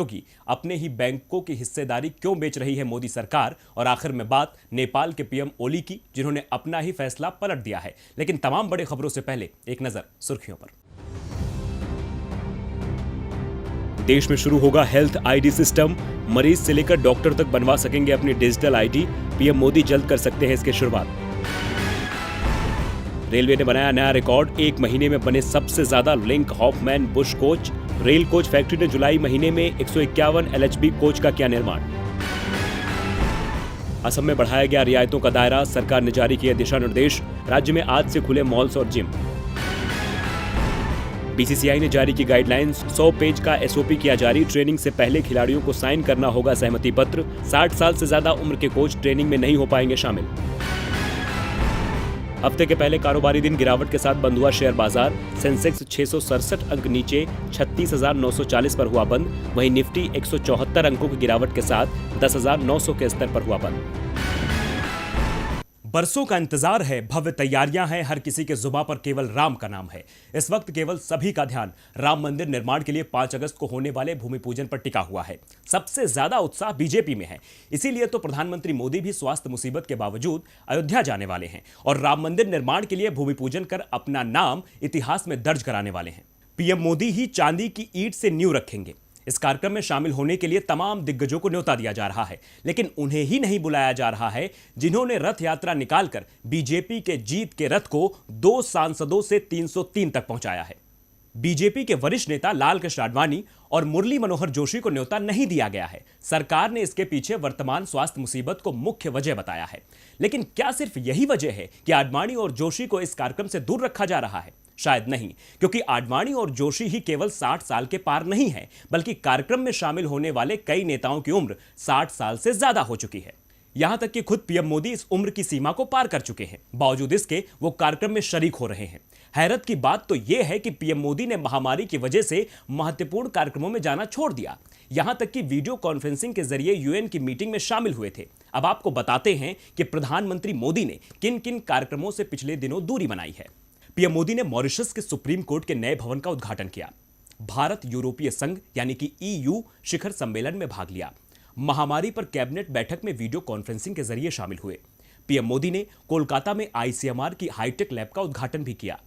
सहयोगी अपने ही बैंकों की हिस्सेदारी क्यों बेच रही है मोदी सरकार। और आखिर में बात नेपाल के पीएम ओली की, जिन्होंने अपना ही फैसला पलट दिया है। लेकिन तमाम बड़ी खबरों से पहले एक नजर सुर्खियों पर। देश में शुरू होगा हेल्थ आईडी सिस्टम, मरीज से लेकर डॉक्टर तक बनवा सकेंगे अपनी डिजिटल आईडी। पीएम मोदी जल्द कर सकते हैं इसकी शुरुआत। रेलवे ने बनाया नया रिकॉर्ड, एक महीने में बने सबसे ज्यादा Linke Hofmann Busch coach. Rail coach factory ने जुलाई महीने में 151 एलएचबी कोच का किया निर्माण। असम में बढ़ाया गया रियायतों का दायरा, सरकार ने जारी किए दिशा निर्देश। राज्य में आज से खुले मॉल्स और जिम। बीसीसीआई ने जारी की गाइडलाइंस, 100 पेज का एसओपी किया जारी। ट्रेनिंग से पहले खिलाड़ियों को साइन करना होगा सहमति पत्र। 60 साल से ज्यादा उम्र के कोच ट्रेनिंग में नहीं हो पाएंगे शामिल। हफ्ते के पहले कारोबारी दिन गिरावट के साथ बंद हुआ शेयर बाजार। सेंसेक्स 667 अंक नीचे 36,940 पर हुआ बंद। वहीं निफ्टी 174 अंकों की गिरावट के साथ 10,900 के स्तर पर हुआ बंद। बरसों का इंतजार है, भव्य तैयारियां हैं, हर किसी के जुबां पर केवल राम का नाम है। इस वक्त केवल सभी का ध्यान राम मंदिर निर्माण के लिए 5 अगस्त को होने वाले भूमि पूजन पर टिका हुआ है। सबसे ज्यादा उत्साह बीजेपी में है। इसीलिए तो प्रधानमंत्री मोदी भी स्वास्थ्य मुसीबत के बावजूद अयोध्या जाने वाले हैं और राम मंदिर निर्माण के लिए भूमि पूजन कर अपना नाम इतिहास में दर्ज कराने वाले हैं। पीएम मोदी ही चांदी की ईंट से नींव रखेंगे। इस कार्यक्रम में शामिल होने के लिए तमाम दिग्गजों को न्योता दिया जा रहा है, लेकिन उन्हें ही नहीं बुलाया जा रहा है जिन्होंने रथ यात्रा निकालकर बीजेपी के जीत के रथ को 2 सांसदों से 303 तक पहुंचाया है। बीजेपी के वरिष्ठ नेता लाल कृष्ण आडवाणी और मुरली मनोहर जोशी को न्योता नहीं दिया गया है। सरकार ने इसके पीछे वर्तमान स्वास्थ्य मुसीबत को मुख्य वजह बताया है। लेकिन क्या सिर्फ यही वजह है कि आडवाणी और जोशी को इस कार्यक्रम से दूर रखा जा रहा है? शायद नहीं, क्योंकि आडवाणी और जोशी ही केवल 60 साल के पार नहीं है, बल्कि कार्यक्रम में शामिल होने वाले कई नेताओं की उम्र 60 साल से ज्यादा हो चुकी है। यहां तक कि खुद पीएम मोदी इस उम्र की सीमा को पार कर चुके हैं। बावजूद इसके वो कार्यक्रम में शरीक हो रहे हैं। हैरत की बात तो यह है कि पीएम मोदी ने महामारी की वजह से महत्वपूर्ण कार्यक्रमों में जाना छोड़ दिया। यहां तक कि वीडियो कॉन्फ्रेंसिंग के जरिए यूएन की मीटिंग में शामिल हुए थे। अब आपको बताते हैं कि प्रधानमंत्री मोदी ने किन किन कार्यक्रमों से पिछले दिनों दूरी बनाई है। पीएम मोदी ने मॉरिशस के सुप्रीम कोर्ट के नए भवन का उद्घाटन किया। भारत यूरोपीय संघ यानी कि ईयू शिखर सम्मेलन में भाग लिया। महामारी पर कैबिनेट बैठक में वीडियो कॉन्फ्रेंसिंग के जरिए शामिल हुए। पीएम मोदी ने कोलकाता में आईसीएमआर की हाईटेक लैब का उद्घाटन भी किया।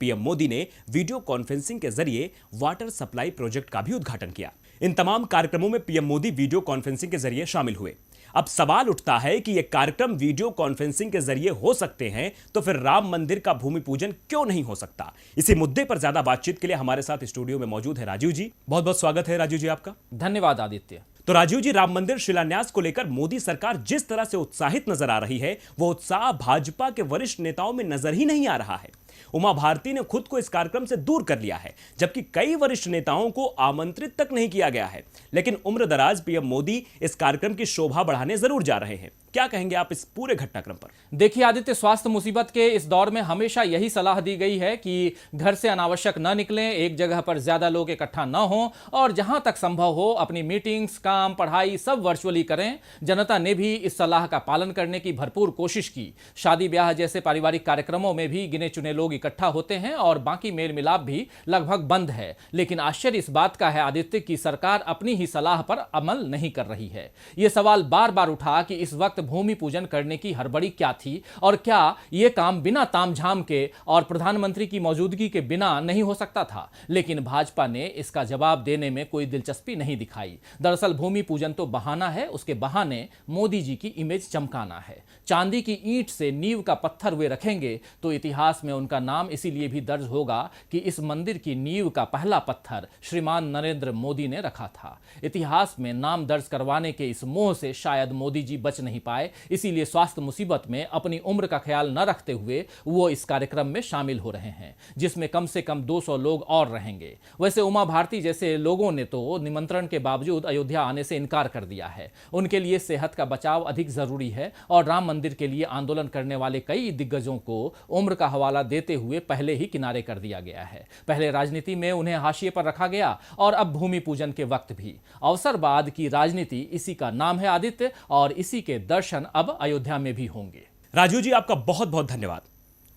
पीएम मोदी ने वीडियो कॉन्फ्रेंसिंग के जरिए वाटर सप्लाई प्रोजेक्ट का भी उद्घाटन किया। इन तमाम कार्यक्रमों में पीएम मोदी वीडियो कॉन्फ्रेंसिंग के जरिए शामिल हुए। अब सवाल उठता है कि यह कार्यक्रम वीडियो कॉन्फ्रेंसिंग के जरिए हो सकते हैं, तो फिर राम मंदिर का भूमि पूजन क्यों नहीं हो सकता? इसी मुद्दे पर ज्यादा बातचीत के लिए हमारे साथ स्टूडियो में मौजूद है राजीव जी। बहुत बहुत स्वागत है राजीव जी आपका। धन्यवाद आदित्य। तो राजीव जी, राम मंदिर शिलान्यास को लेकर मोदी सरकार जिस तरह से उत्साहित नजर आ रही है, वो उत्साह भाजपा के वरिष्ठ नेताओं में नजर ही नहीं आ रहा है। उमा भारती ने खुद को इस कार्यक्रम से दूर कर लिया है, जबकि कई वरिष्ठ नेताओं को आमंत्रित तक नहीं किया गया है। लेकिन उम्रदराज पीएम मोदी इस कार्यक्रम की शोभा बढ़ाने जरूर जा रहे हैं। क्या कहेंगे आप इस पूरे घटनाक्रम पर? देखिए आदित्य, स्वास्थ्य मुसीबत के इस दौर में हमेशा यही सलाह दी गई है कि घर से अनावश्यक न निकलें, एक जगह पर ज्यादा लोग इकट्ठा न हों और जहां तक संभव हो अपनी मीटिंग्स, काम, पढ़ाई सब वर्चुअली करें। जनता ने भी इस सलाह का पालन करने की भरपूर कोशिश की। शादी ब्याह जैसे पारिवारिक कार्यक्रमों में भी गिने चुने लोग इकट्ठा होते हैं और बाकी मेल मिलाप भी लगभग बंद है। लेकिन आश्चर्य इस बात का है आदित्य कि सरकार अपनी ही सलाह पर अमल नहीं कर रही है। यह सवाल बार बार उठा कि इस वक्त भूमि पूजन करने की हड़बड़ी क्या थी और क्या यह काम बिना तामझाम के और प्रधानमंत्री की मौजूदगी के बिना नहीं हो सकता था। लेकिन भाजपा ने इसका जवाब देने में कोई दिलचस्पी नहीं दिखाई। दरअसल भूमि पूजन तो बहाना है, उसके बहाने मोदी जी की इमेज चमकाना है। चांदी की ईंट से नींव का पत्थर वे रखेंगे तो इतिहास में उनका नाम इसीलिए भी दर्ज होगा कि इस मंदिर की नींव का पहला पत्थर श्रीमान नरेंद्र मोदी ने रखा था। इतिहास में नाम दर्ज करवाने के इस मोह से शायद मोदी जी बच नहीं पाए, इसीलिए स्वास्थ्य मुसीबत में अपनी उम्र का ख्याल न रखते हुए वो इस कार्यक्रम में शामिल हो रहे हैं, जिसमें कम से कम 200 लोग और रहेंगे। वैसे उमा भारती जैसे लोगों ने तो निमंत्रण के बावजूद अयोध्या आने से इनकार कर दिया है। उनके लिए सेहत का बचाव अधिक जरूरी है और राम मंदिर के लिए आंदोलन करने वाले कई दिग्गजों को उम्र का हवाला देते हुए पहले ही किनारे कर दिया गया है। पहले राजनीति में उन्हें हाशिए पर रखा गया और अब भूमि पूजन के वक्त भी। अवसरवाद की राजनीति इसी का नाम है आदित्य, और इसी के दर्शन अब अयोध्या में भी होंगे। राजू जी, आपका बहुत बहुत धन्यवाद।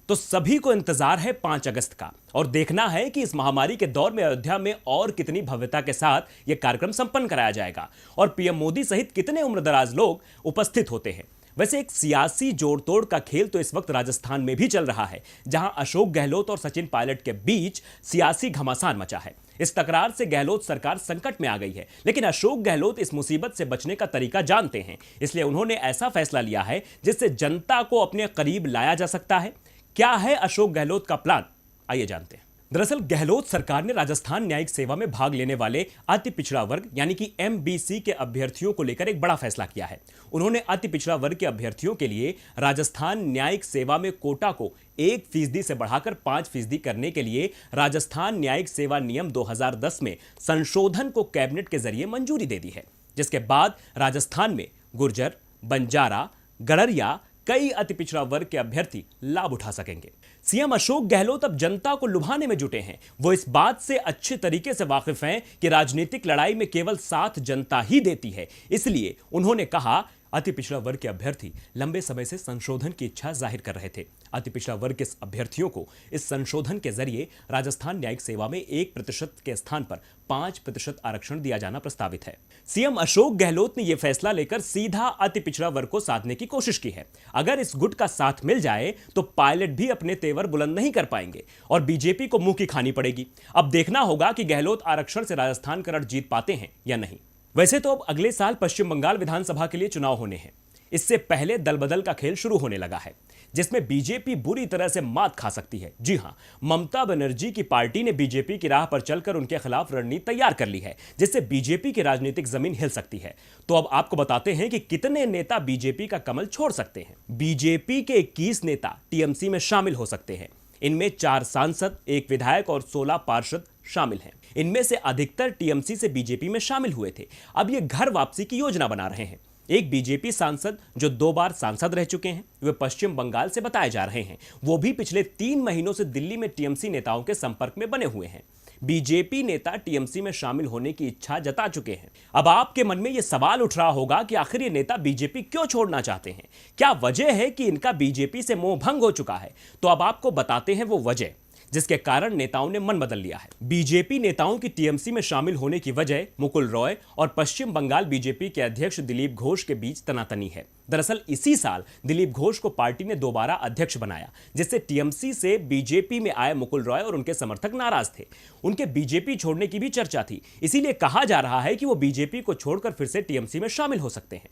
तो सभी को इंतजार है 5 अगस्त का और देखना है कि इस महामारी के दौर में अयोध्या में और कितनी भव्यता के साथ यह कार्यक्रम संपन्न कराया जाएगा और पीएम मोदी सहित कितने उम्रदराज लोग उपस्थित होते हैं। वैसे एक सियासी जोड़-तोड़ का खेल तो इस वक्त राजस्थान में भी चल रहा है, जहां अशोक गहलोत और सचिन पायलट के बीच सियासी घमासान मचा है। इस तकरार से गहलोत सरकार संकट में आ गई है, लेकिन अशोक गहलोत इस मुसीबत से बचने का तरीका जानते हैं, इसलिए उन्होंने ऐसा फैसला लिया है जिससे जनता को अपने करीब लाया जा सकता है। क्या है अशोक गहलोत का प्लान, आइए जानते हैं। दरअसल गहलोत सरकार ने राजस्थान न्यायिक सेवा में भाग लेने वाले अति पिछड़ा वर्ग यानी कि एमबीसी के अभ्यर्थियों को लेकर एक बड़ा फैसला किया है। उन्होंने अति पिछड़ा वर्ग के अभ्यर्थियों के लिए राजस्थान न्यायिक सेवा में कोटा को 1% से बढ़ाकर 5% करने के लिए राजस्थान न्यायिक सेवा नियम 2010 में संशोधन को कैबिनेट के जरिए मंजूरी दे दी है, जिसके बाद राजस्थान में गुर्जर, बंजारा, गड़रिया कई अति पिछड़ा वर्ग के अभ्यर्थी लाभ उठा सकेंगे। सीएम अशोक गहलोत अब जनता को लुभाने में जुटे हैं। वो इस बात से अच्छे तरीके से वाकिफ हैं कि राजनीतिक लड़ाई में केवल साथ जनता ही देती है, इसलिए उन्होंने कहा अति पिछड़ा वर्ग के अभ्यर्थी लंबे समय से संशोधन की इच्छा जाहिर कर रहे थे। अति पिछड़ा वर्ग के अभ्यर्थियों को इस संशोधन के जरिए राजस्थान न्यायिक सेवा में 1% के स्थान पर 5% आरक्षण दिया जाना प्रस्तावित है। सीएम अशोक गहलोत ने यह फैसला लेकर सीधा अति पिछड़ा वर्ग को साधने की कोशिश की है। अगर इस गुट का साथ मिल जाए तो पायलट भी अपने तेवर बुलंद नहीं कर पाएंगे और बीजेपी को मुंह की खानी पड़ेगी। अब देखना होगा कि गहलोत आरक्षण से राजस्थान करंट जीत पाते हैं या नहीं। वैसे तो अब अगले साल पश्चिम बंगाल विधानसभा के लिए चुनाव होने हैं। इससे पहले दल बदल का खेल शुरू होने लगा है, जिसमें बीजेपी बुरी तरह से मात खा सकती है। जी हां, ममता बनर्जी की पार्टी ने बीजेपी की राह पर चलकर उनके खिलाफ रणनीति तैयार कर ली है, जिससे बीजेपी की राजनीतिक जमीन हिल सकती है। तो अब आपको बताते हैं कि कितने नेता बीजेपी का कमल छोड़ सकते हैं। बीजेपी के 21 नेता टीएमसी में शामिल हो सकते हैं। इनमें 4 सांसद, 1 विधायक और 16 पार्षद शामिल हैं। इनमें से अधिकतर टीएमसी से बीजेपी में शामिल हुए थे। अब ये घर वापसी की योजना बना रहे हैं। एक बीजेपी सांसद जो 2 बार सांसद रह चुके हैं, वे पश्चिम बंगाल से बताए जा रहे हैं। वो भी पिछले 3 महीनों से दिल्ली में टीएमसी नेताओं के संपर्क में बने हुए हैं। बीजेपी नेता टीएमसी में शामिल होने की इच्छा जता चुके हैं। अब आपके मन में यह सवाल उठ रहा होगा कि आखिर ये नेता बीजेपी क्यों छोड़ना चाहते हैं? क्या वजह है कि इनका बीजेपी से मोह भंग हो चुका है? तो अब आपको बताते हैं वो वजह जिसके कारण नेताओं ने मन बदल लिया है। बीजेपी नेताओं की टीएमसी में शामिल होने की वजह मुकुल रॉय और पश्चिम बंगाल बीजेपी के अध्यक्ष दिलीप घोष के बीच तनातनी है। दरअसल इसी साल दिलीप घोष को पार्टी ने दोबारा अध्यक्ष बनाया, जिससे टीएमसी से बीजेपी में आए मुकुल रॉय और उनके समर्थक नाराज थे। उनके बीजेपी छोड़ने की भी चर्चा थी, इसीलिए कहा जा रहा है कि वो बीजेपी को छोड़कर फिर से टीएमसी में शामिल हो सकते हैं।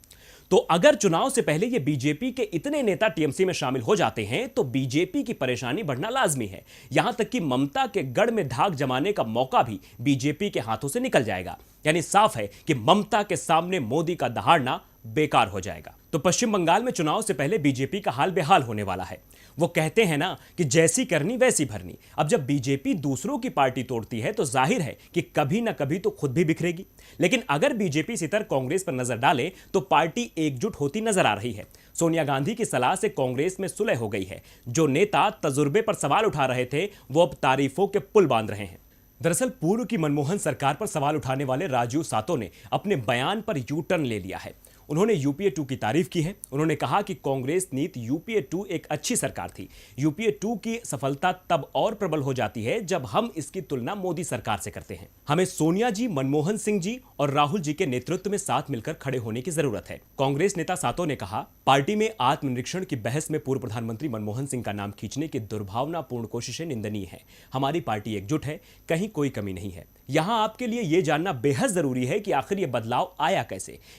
तो अगर चुनाव से पहले ये बीजेपी के इतने नेता टीएमसी में शामिल हो जाते हैं तो बीजेपी की परेशानी बढ़ना लाजमी है। यहां तक कि ममता के गढ़ में धाक जमाने का मौका भी बीजेपी के हाथों से निकल जाएगा। यानी साफ है कि ममता के सामने मोदी का दहाड़ना बेकार हो जाएगा। तो पश्चिम बंगाल में चुनाव से पहले बीजेपी का हाल बेहाल होने वाला है। वो कहते हैं ना कि जैसी करनी वैसी भरनी। अब जब बीजेपी दूसरों की पार्टी तोड़ती है तो जाहिर है कि कभी ना कभी तो खुद भी बिखरेगी। लेकिन अगर बीजेपी इसी तरह कांग्रेस पर नजर डाले तो पार्टी एकजुट होती नजर आ रही है। सोनिया गांधी की सलाह से कांग्रेस में सुलह हो गई है। जो नेता तजुर्बे पर सवाल उठा रहे थे वो अब तारीफों के पुल बांध रहे हैं। दरअसल पूर्व की मनमोहन सरकार पर सवाल उठाने वाले राजीव सातो ने अपने बयान पर यू टर्न ले लिया है। उन्होंने यूपीए 2 की तारीफ की है। उन्होंने कहा कि कांग्रेस नीति यूपीए 2 एक अच्छी सरकार थी। यूपीए 2 की सफलता तब और प्रबल हो जाती है जब हम इसकी तुलना मोदी सरकार से करते हैं। हमें सोनिया जी, मनमोहन सिंह जी और राहुल जी के नेतृत्व में साथ मिलकर खड़े होने की जरूरत है। कांग्रेस नेता सातो ने कहा, पार्टी में आत्मनिरीक्षण की बहस में पूर्व प्रधानमंत्री मनमोहन सिंह का नाम खींचने की दुर्भावनापूर्ण कोशिशें निंदनीय है। हमारी पार्टी एकजुट है, कहीं कोई कमी नहीं है। यहां आपके लिए यह जानना बेहद जरूरी है कि आखिर यह बदलाव आया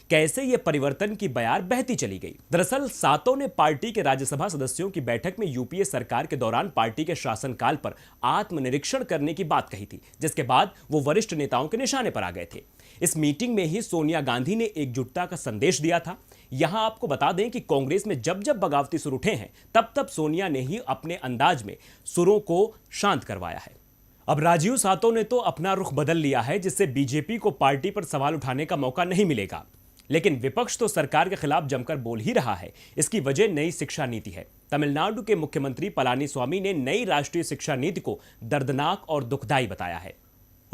कैसे यह परिवर्तन की बयार बहती चली गई। दरअसल सातो ने पार्टी के राज्यसभा सदस्यों की बैठक में यूपीए सरकार के दौरान पार्टी के शासनकाल पर आत्मनिरीक्षण करने की बात कही थी, जिसके बाद वो वरिष्ठ नेताओं के निशाने पर आ गए थे। इस मीटिंग में ही सोनिया गांधी ने एकजुटता का संदेश दिया था। यहां आपको बता दें कि कांग्रेस में जब जब बगावती सुर उठे हैं तब सोनिया ने ही अपने अंदाज में सुरों को शांत करवाया है। अब राजीव सातो ने तो अपना रुख बदल लिया है, जिससे बीजेपी को पार्टी पर सवाल उठाने का मौका नहीं मिलेगा। लेकिन विपक्ष तो सरकार के खिलाफ जमकर बोल ही रहा है। इसकी वजह नई शिक्षा नीति है। तमिलनाडु के मुख्यमंत्री पलानीस्वामी ने नई राष्ट्रीय शिक्षा नीति को दर्दनाक और दुखदायी बताया है।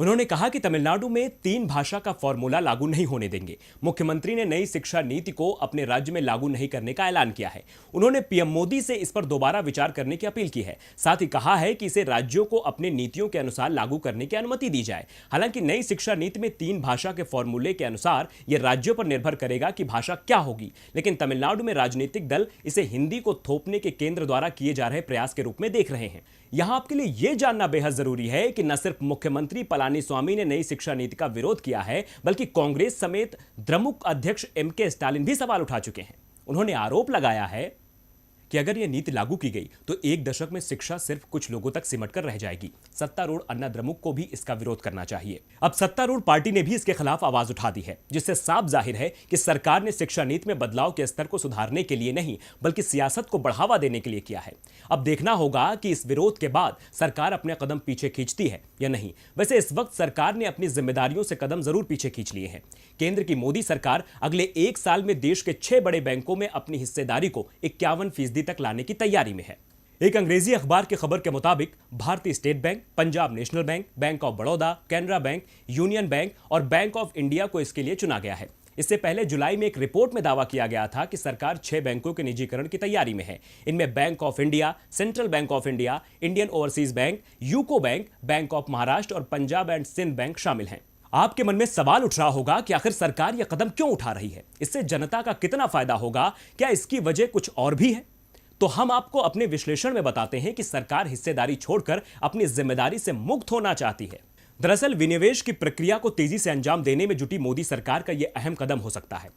उन्होंने कहा कि तमिलनाडु में 3 भाषा का फॉर्मूला लागू नहीं होने देंगे। मुख्यमंत्री ने नई शिक्षा नीति को अपने राज्य में लागू नहीं करने का ऐलान किया है। उन्होंने पीएम मोदी से इस पर दोबारा विचार करने की अपील की है। साथ ही कहा है कि इसे राज्यों को अपनी नीतियों के अनुसार लागू करने की अनुमति दी जाए। हालांकि नई शिक्षा नीति में 3 भाषा के फॉर्मूले के अनुसार यह राज्यों पर निर्भर करेगा कि भाषा क्या होगी, लेकिन तमिलनाडु में राजनीतिक दल इसे हिंदी को थोपने के केंद्र द्वारा किए जा रहे प्रयास के रूप में देख रहे हैं। यहां आपके लिए यह जानना बेहद जरूरी है कि न सिर्फ मुख्यमंत्री पलानीस्वामी ने नई शिक्षा नीति का विरोध किया है, बल्कि कांग्रेस समेत द्रमुक अध्यक्ष एमके स्टालिन भी सवाल उठा चुके हैं। उन्होंने आरोप लगाया है कि अगर यह नीति लागू की गई तो 1 दशक में शिक्षा सिर्फ कुछ लोगों तक सिमट कर रह जाएगी। सत्तारूढ़ अन्ना द्रमुक को भी इसका विरोध करना चाहिए। अब सत्तारूढ़ पार्टी ने भी इसके खिलाफ आवाज उठा दी है, जिससे साफ जाहिर है कि सरकार ने शिक्षा नीति में बदलाव के स्तर को सुधारने के लिए नहीं, बल्कि सियासत को बढ़ावा देने के लिए किया है। अब देखना होगा कि इस विरोध के बाद सरकार अपने कदम पीछे खींचती है या नहीं। वैसे इस वक्त सरकार ने अपनी जिम्मेदारियों से कदम जरूर पीछे खींच लिए हैं। केंद्र की मोदी सरकार अगले 1 साल में देश के 6 बड़े बैंकों में अपनी हिस्सेदारी को 51% तक लाने की तैयारी में है। एक अंग्रेजी अखबार की खबर के मुताबिक भारतीय state bank, Punjab national bank, bank of Baroda, Canara bank, union bank और बैंक ऑफ इंडिया को इसके लिए चुना गया है। इससे पहले जुलाई में एक रिपोर्ट में दावा किया गया था कि सरकार 6 बैंकों के निजीकरण की तैयारी में है। इनमें bank of India, central bank of India, Indian overseas bank, UCO bank, bank of Maharashtra और पंजाब एंड सिंध बैंक शामिल हैं। आपके मन में सवाल उठ रहा होगा कि आखिर सरकार यह कदम क्यों उठा रही है? इससे जनता का कितना फायदा होगा? क्या इसकी वजह कुछ और भी है? तो हम आपको अपने विश्लेषण में बताते हैं कि सरकार हिस्सेदारी छोड़कर अपनी जिम्मेदारी से मुक्त होना चाहती है। दरअसल विनिवेश की प्रक्रिया को तेजी से अंजाम देने में जुटी मोदी सरकार का यह अहम कदम हो सकता है।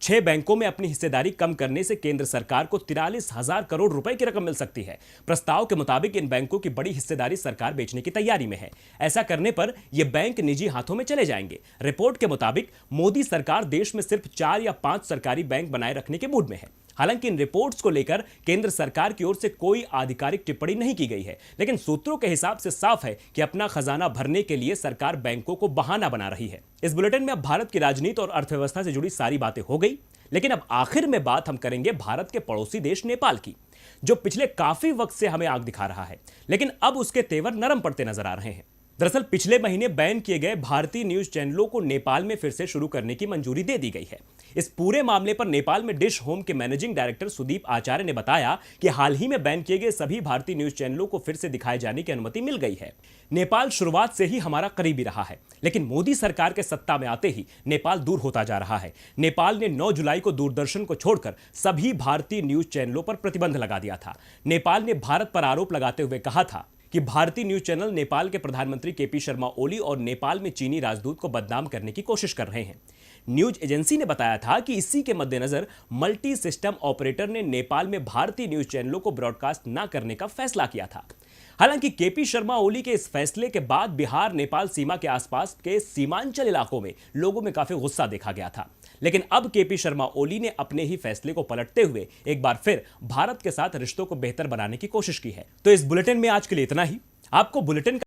6 बैंकों में अपनी हिस्सेदारी कम करने से केंद्र सरकार को 43,000 करोड़ रुपए की रकम मिल सकती है। प्रस्ताव के मुताबिक इन बैंकों की बड़ी हिस्सेदारी सरकार बेचने की तैयारी में है। ऐसा करने पर यह बैंक निजी हाथों में चले जाएंगे। रिपोर्ट के मुताबिक मोदी सरकार देश में सिर्फ 4 या 5 सरकारी बैंक बनाए रखने के मूड में है। हालांकि इन रिपोर्ट्स को लेकर केंद्र सरकार की ओर से कोई आधिकारिक टिप्पणी नहीं की गई है, लेकिन सूत्रों के हिसाब से साफ है कि अपना खजाना भरने के लिए सरकार बैंकों को बहाना बना रही है। इस बुलेटिन में अब भारत की राजनीति और अर्थव्यवस्था से जुड़ी सारी बातें हो गई, लेकिन अब आखिर में बात हम करेंगे भारत के पड़ोसी देश नेपाल की, जो पिछले काफी वक्त से हमें आग दिखा रहा है, लेकिन अब उसके तेवर नरम पड़ते नजर आ रहे हैं। दरअसल पिछले महीने बैन किए गए भारतीय न्यूज चैनलों को नेपाल में फिर से शुरू करने की मंजूरी दे दी गई है। इस पूरे मामले पर नेपाल में डिश होम के मैनेजिंग डायरेक्टर सुदीप आचार्य ने बताया कि हाल ही में बैन किए गए सभी भारतीय न्यूज चैनलों को फिर से दिखाए जाने की अनुमति मिल गई है। नेपाल शुरुआत से ही हमारा करीबी रहा है, लेकिन मोदी सरकार के सत्ता में आते ही नेपाल दूर होता जा रहा है। नेपाल ने 9 जुलाई को दूरदर्शन को छोड़कर सभी भारतीय न्यूज चैनलों पर प्रतिबंध लगा दिया था। नेपाल ने भारत पर आरोप लगाते हुए कहा था कि भारतीय न्यूज चैनल नेपाल के प्रधानमंत्री केपी शर्मा ओली और नेपाल में चीनी राजदूत को बदनाम करने की कोशिश कर रहे हैं। न्यूज एजेंसी ने बताया था कि इसी के मद्देनजर मल्टी सिस्टम ऑपरेटर ने नेपाल में भारतीय न्यूज चैनलों को ब्रॉडकास्ट न करने का फैसला किया था। हालांकि केपी शर्मा ओली के इस फैसले के बाद बिहार नेपाल सीमा के आसपास के सीमांचल इलाकों में लोगों में काफी गुस्सा देखा गया था, लेकिन अब केपी शर्मा ओली ने अपने ही फैसले को पलटते हुए एक बार फिर भारत के साथ रिश्तों को बेहतर बनाने की कोशिश की है। तो इस बुलेटिन में आज के लिए इतना ही। आपको बुलेटिन